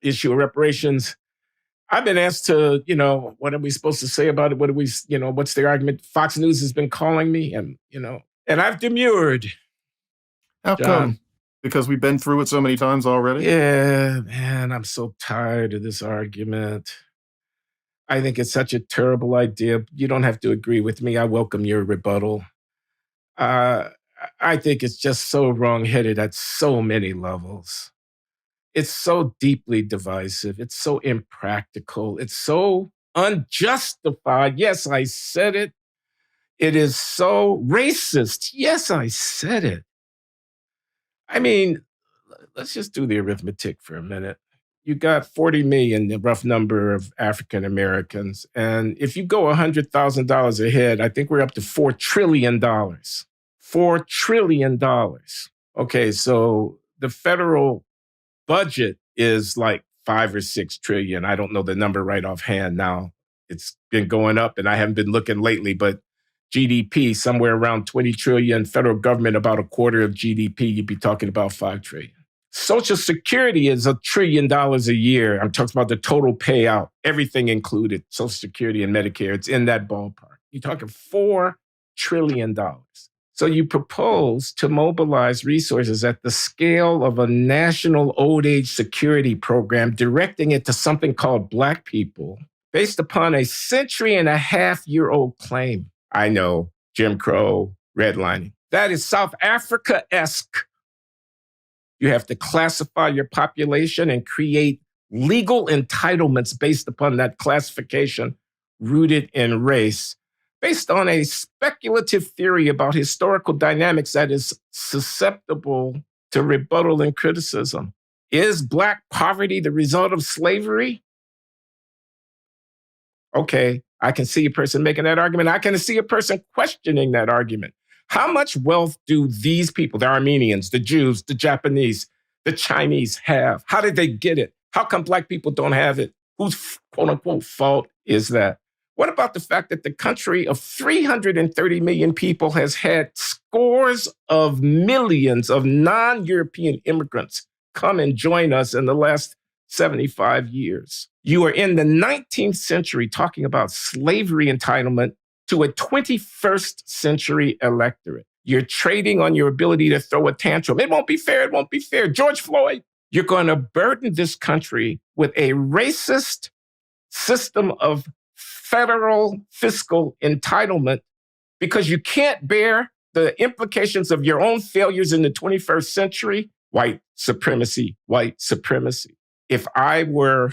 issue of reparations, I've been asked to, what are we supposed to say about it? What do we, what's the argument? Fox News has been calling me and I've demurred. How come? Because we've been through it so many times already? Yeah, man, I'm so tired of this argument. I think it's such a terrible idea. You don't have to agree with me. I welcome your rebuttal. I think it's just so wrong-headed at so many levels. It's so deeply divisive. It's so impractical. It's so unjustified. Yes, I said it. It is so racist. Yes, I said it. I mean, let's just do the arithmetic for a minute. You got 40 million, the rough number of African Americans. And if you go $100,000 a head, I think we're up to $4 trillion. $4 trillion. Okay, so the federal budget is like 5 or 6 trillion. I don't know the number right offhand now. It's been going up and I haven't been looking lately, but GDP somewhere around 20 trillion, federal government about a quarter of GDP, you'd be talking about 5 trillion. Social Security is $1 trillion a year. I'm talking about the total payout, everything included, Social Security and Medicare. It's in that ballpark. You're talking $4 trillion. So you propose to mobilize resources at the scale of a national old age security program, directing it to something called Black people, based upon a century-and-a-half-year-old claim. I know, Jim Crow, redlining. That is South Africa-esque. You have to classify your population and create legal entitlements based upon that classification rooted in race, based on a speculative theory about historical dynamics that is susceptible to rebuttal and criticism. Is Black poverty the result of slavery? Okay, I can see a person making that argument. I can see a person questioning that argument. How much wealth do these people, the Armenians, the Jews, the Japanese, the Chinese have? How did they get it? How come Black people don't have it? Whose quote unquote fault is that? What about the fact that the country of 330 million people has had scores of millions of non-European immigrants come and join us in the last 75 years? You are in the 19th century talking about slavery entitlement to a 21st century electorate. You're trading on your ability to throw a tantrum. It won't be fair. It won't be fair. George Floyd, you're going to burden this country with a racist system of federal fiscal entitlement because you can't bear the implications of your own failures in the 21st century. White supremacy, white supremacy. If I were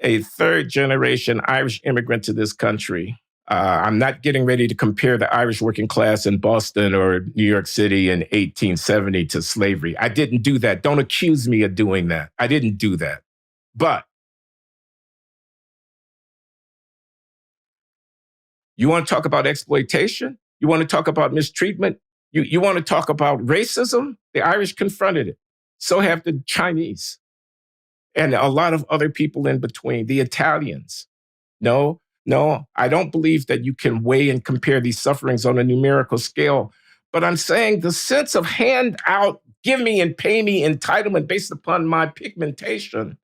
a third-generation Irish immigrant to this country, I'm not getting ready to compare the Irish working class in Boston or New York City in 1870 to slavery. I didn't do that. Don't accuse me of doing that. I didn't do that. But you want to talk about exploitation? You want to talk about mistreatment? You want to talk about racism? The Irish confronted it. So have the Chinese and a lot of other people in between, the Italians. No, I don't believe that you can weigh and compare these sufferings on a numerical scale. But I'm saying the sense of handout, give me and pay me entitlement based upon my pigmentation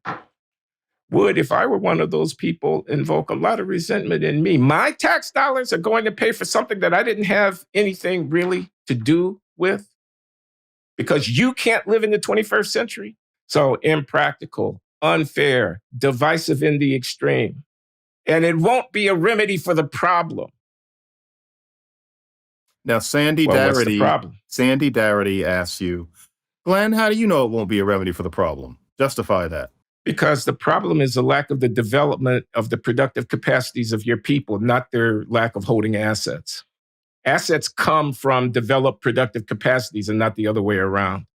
would, if I were one of those people, invoke a lot of resentment in me. My tax dollars are going to pay for something that I didn't have anything really to do with because you can't live in the 21st century. So impractical, unfair, divisive in the extreme. And it won't be a remedy for the problem. Now, Sandy Darity asks you, Glenn, how do you know it won't be a remedy for the problem? Justify that. Because the problem is the lack of the development of the productive capacities of your people, not their lack of holding assets. Assets come from developed productive capacities and not the other way around.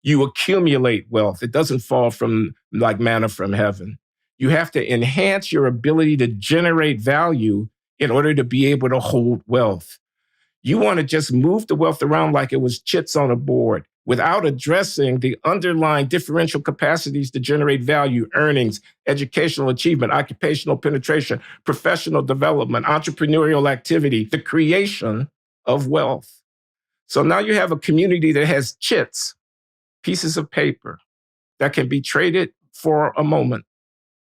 You accumulate wealth. It doesn't fall from like manna from heaven. You have to enhance your ability to generate value in order to be able to hold wealth. You want to just move the wealth around like it was chits on a board without addressing the underlying differential capacities to generate value, earnings, educational achievement, occupational penetration, professional development, entrepreneurial activity, the creation of wealth. So now you have a community that has chits, pieces of paper, that can be traded for a moment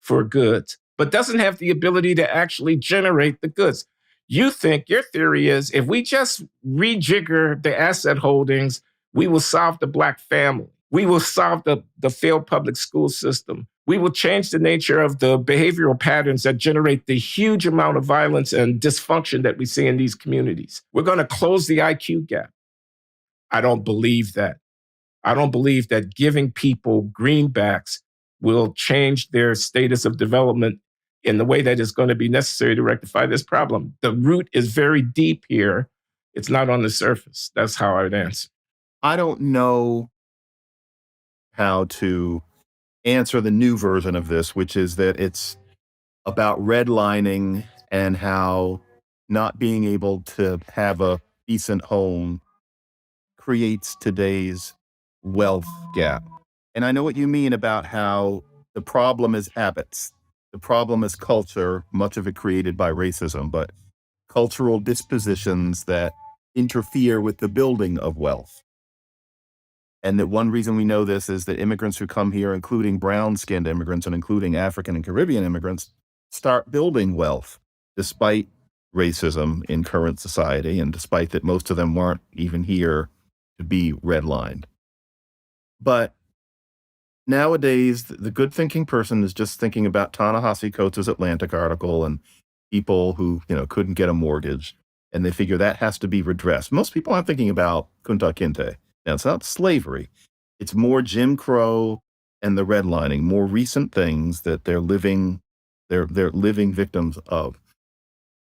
for goods, but doesn't have the ability to actually generate the goods. You think your theory is if we just rejigger the asset holdings, we will solve the Black family. We will solve the failed public school system. We will change the nature of the behavioral patterns that generate the huge amount of violence and dysfunction that we see in these communities. We're going to close the IQ gap. I don't believe that. I don't believe that giving people greenbacks will change their status of development in the way that is going to be necessary to rectify this problem. The root is very deep here. It's not on the surface. That's how I would answer. I don't know how to answer the new version of this, which is that it's about redlining and how not being able to have a decent home creates today's wealth gap. And I know what you mean about how the problem is habits. The problem is culture, much of it created by racism, but cultural dispositions that interfere with the building of wealth. And that one reason we know this is that immigrants who come here, including brown-skinned immigrants and including African and Caribbean immigrants, start building wealth despite racism in current society and despite that most of them weren't even here to be redlined. But nowadays, the good thinking person is just thinking about Ta-Nehisi Coates' Atlantic article and people who, couldn't get a mortgage, and they figure that has to be redressed. Most people aren't thinking about Kunta Kinte. Now, it's not slavery. It's more Jim Crow and the redlining, more recent things that they're living victims of.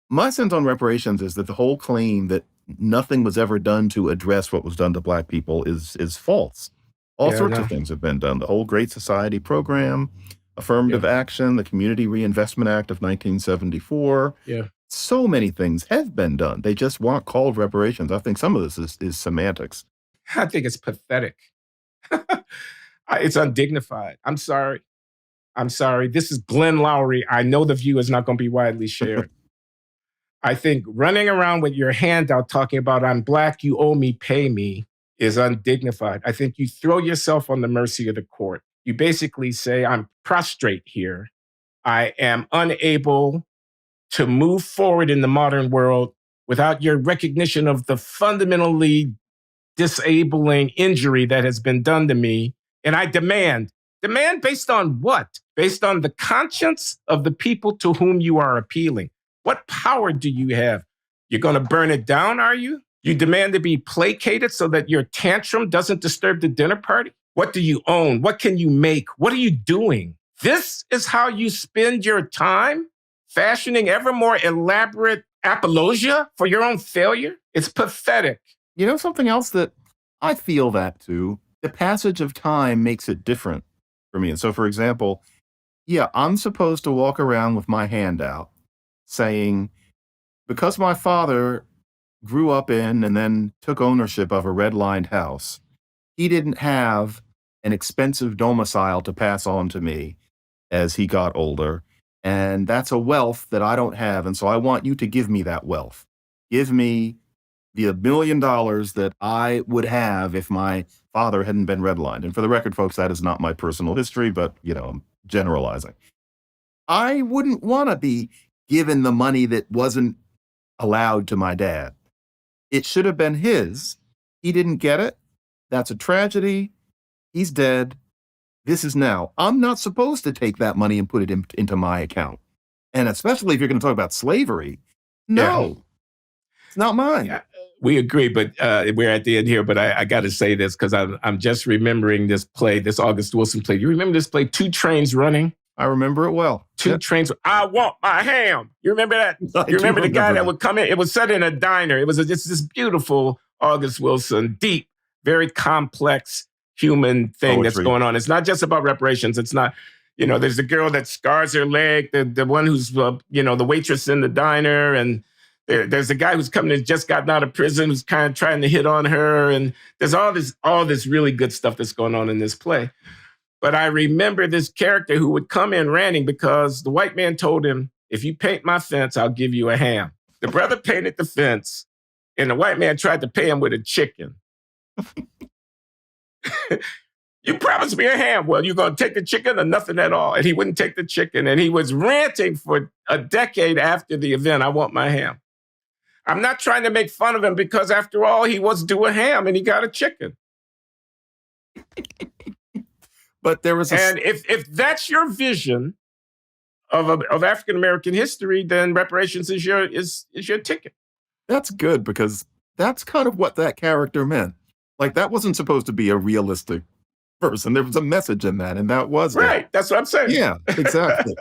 My sense on reparations is that the whole claim that nothing was ever done to address what was done to Black people is false. All sorts of things have been done. The whole Great Society program, affirmative action, the Community Reinvestment Act of 1974. Yeah. So many things have been done. They just weren't called reparations. I think some of this is semantics. I think it's pathetic. It's undignified. I'm sorry. This is Glenn Loury. I know the view is not going to be widely shared. I think running around with your hand out talking about I'm Black, you owe me, pay me is undignified. I think you throw yourself on the mercy of the court. You basically say, I'm prostrate here. I am unable to move forward in the modern world without your recognition of the fundamentally disabling injury that has been done to me. And I demand based on what? Based on the conscience of the people to whom you are appealing. What power do you have? You're going to burn it down, are you? You demand to be placated so that your tantrum doesn't disturb the dinner party? What do you own? What can you make? What are you doing? This is how you spend your time? Fashioning ever more elaborate apologia for your own failure? It's pathetic. Something else that I feel that too, the passage of time makes it different for me. And so, for example, I'm supposed to walk around with my hand out saying, because my father grew up in and then took ownership of a redlined house, he didn't have an expensive domicile to pass on to me as he got older. And that's a wealth that I don't have. And so I want you to give me that wealth. Give me the $1 million that I would have if my father hadn't been redlined. And for the record, folks, that is not my personal history, but, I'm generalizing. I wouldn't want to be given the money that wasn't allowed to my dad. It should have been his. He didn't get it. That's a tragedy. He's dead. This is now. I'm not supposed to take that money and put it into my account. And especially if you're going to talk about slavery, no, it's not mine. Yeah. We agree, but we're at the end here. But I got to say this because I'm just remembering this play, this August Wilson play. You remember this play, Two Trains Running? I remember it well. Two trains. I want my ham. You remember that? You remember the guy that would come in? It was set in a diner. It was just this beautiful August Wilson, deep, very complex human thing that's going on. It's not just about reparations. It's not, there's the girl that scars her leg, the one who's, the waitress in the diner, and there's a guy who's coming and just gotten out of prison who's kind of trying to hit on her. And there's all this really good stuff that's going on in this play. But I remember this character who would come in ranting because the white man told him, if you paint my fence, I'll give you a ham. The brother painted the fence, and the white man tried to pay him with a chicken. You promised me a ham. Well, you're going to take the chicken or nothing at all. And he wouldn't take the chicken. And he was ranting for a decade after the event, I want my ham. I'm not trying to make fun of him because, after all, he was due a ham and he got a chicken. But there was and if that's your vision of African American history, then reparations is your ticket. That's good, because that's kind of what that character meant. Like, that wasn't supposed to be a realistic person. There was a message in that, and that was right. it. That's what I'm saying. Yeah, exactly.